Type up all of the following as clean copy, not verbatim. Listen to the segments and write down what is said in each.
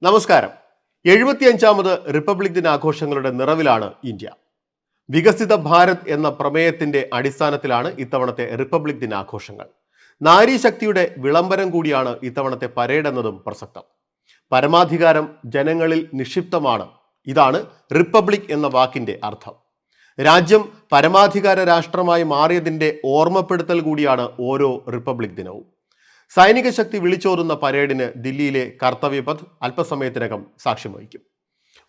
നമസ്കാരം. 75ാമത് republic ദിനാഘോഷങ്ങളുടെ നിറവിലാണ് India. വികസിത ഭാരത് എന്ന പ്രമേയത്തിന്റെ അടിസ്ഥാനത്തിലാണ് ഇത്തവണത്തെ റിപ്പബ്ലിക് ദിനാഘോഷങ്ങൾ. നാരീശക്തിയുടെ വിളംബരം കൂടിയാണ് ഇത്തവണത്തെ പരേഡ് എന്നതും പ്രസക്തം. പരമാധികാരം ജനങ്ങളിൽ നിക്ഷിപ്തമാണ്. ഇതാണ് റിപ്പബ്ലിക് എന്ന വാക്കിന്റെ അർത്ഥം. രാജ്യം പരമാധികാര രാഷ്ട്രമായി മാറിയതിന്റെ ഓർമ്മപ്പെടുത്തൽ കൂടിയാണ് ഓരോ റിപ്പബ്ലിക് ദിനവും. സൈനിക ശക്തി വിളിച്ചോതുന്ന പരേഡിന് ദില്ലിയിലെ കർത്തവ്യപഥ് അല്പസമയത്തിനകം സാക്ഷ്യം വഹിക്കും.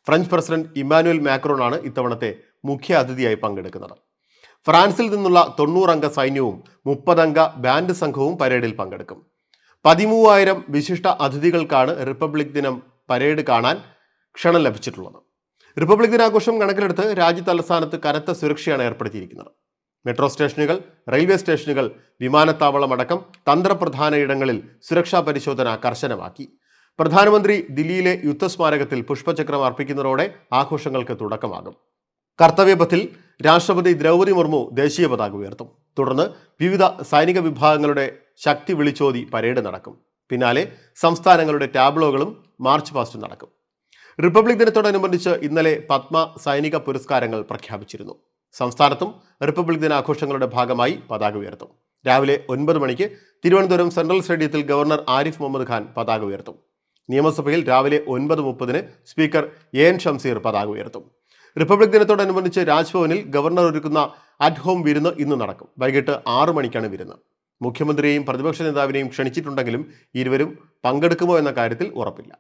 ഫ്രഞ്ച് പ്രസിഡന്റ് ഇമ്മാനുവൽ മാക്രോണാണ് ഇത്തവണത്തെ മുഖ്യ അതിഥിയായി പങ്കെടുക്കുന്നത്. ഫ്രാൻസിൽ നിന്നുള്ള 90 അംഗ സൈന്യവും 30 അംഗ ബാൻഡ് സംഘവും പരേഡിൽ പങ്കെടുക്കും. 13,000 വിശിഷ്ട അതിഥികൾക്കാണ് റിപ്പബ്ലിക് ദിനം പരേഡ് കാണാൻ ക്ഷണം ലഭിച്ചിട്ടുള്ളത്. റിപ്പബ്ലിക് ദിനാഘോഷം കണക്കിലെടുത്ത് രാജ്യതലസ്ഥാനത്ത് കനത്ത സുരക്ഷയാണ് ഏർപ്പെടുത്തിയിരിക്കുന്നത്. മെട്രോ സ്റ്റേഷനുകൾ, റെയിൽവേ സ്റ്റേഷനുകൾ, വിമാനത്താവളം അടക്കം തന്ത്രപ്രധാന ഇടങ്ങളിൽ സുരക്ഷാ പരിശോധന കർശനമാക്കി. പ്രധാനമന്ത്രി ദില്ലിയിലെ യുദ്ധസ്മാരകത്തിൽ പുഷ്പചക്രം അർപ്പിക്കുന്നതോടെ ആഘോഷങ്ങൾക്ക് തുടക്കമാകും. കർത്തവ്യപഥിൽ രാഷ്ട്രപതി ദ്രൗപദി മുർമു ദേശീയ പതാക ഉയർത്തും. തുടർന്ന് വിവിധ സൈനിക വിഭാഗങ്ങളുടെ ശക്തി വിളിച്ചോതി പരേഡ് നടക്കും. പിന്നാലെ സംസ്ഥാനങ്ങളുടെ ടാബ്ലോകളും മാർച്ച് പാസ്റ്റും നടക്കും. റിപ്പബ്ലിക് ദിനത്തോടനുബന്ധിച്ച് ഇന്നലെ പത്മ സൈനിക പുരസ്കാരങ്ങൾ പ്രഖ്യാപിച്ചിരുന്നു. സംസ്ഥാനത്തും റിപ്പബ്ലിക് ദിനാഘോഷങ്ങളുടെ ഭാഗമായി പതാക ഉയർത്തും. രാവിലെ 9 മണിക്ക് തിരുവനന്തപുരം സെൻട്രൽ സ്റ്റേഡിയത്തിൽ ഗവർണർ ആരിഫ് മുഹമ്മദ് ഖാൻ പതാക ഉയർത്തും. നിയമസഭയിൽ രാവിലെ 9:30 സ്പീക്കർ എൻ ഷംസീർ പതാക ഉയർത്തും. റിപ്പബ്ലിക് ദിനത്തോടനുബന്ധിച്ച് രാജ്ഭവനിൽ ഗവർണർ ഒരുക്കുന്ന അറ്റ് ഹോം വിരുന്ന് ഇന്ന് നടക്കും. വൈകിട്ട് 6 മണിക്കാണ് വിരുന്ന്. മുഖ്യമന്ത്രിയെയും പ്രതിപക്ഷ നേതാവിനെയും ക്ഷണിച്ചിട്ടുണ്ടെങ്കിലും ഇരുവരും പങ്കെടുക്കുമോ എന്ന കാര്യത്തിൽ ഉറപ്പില്ല.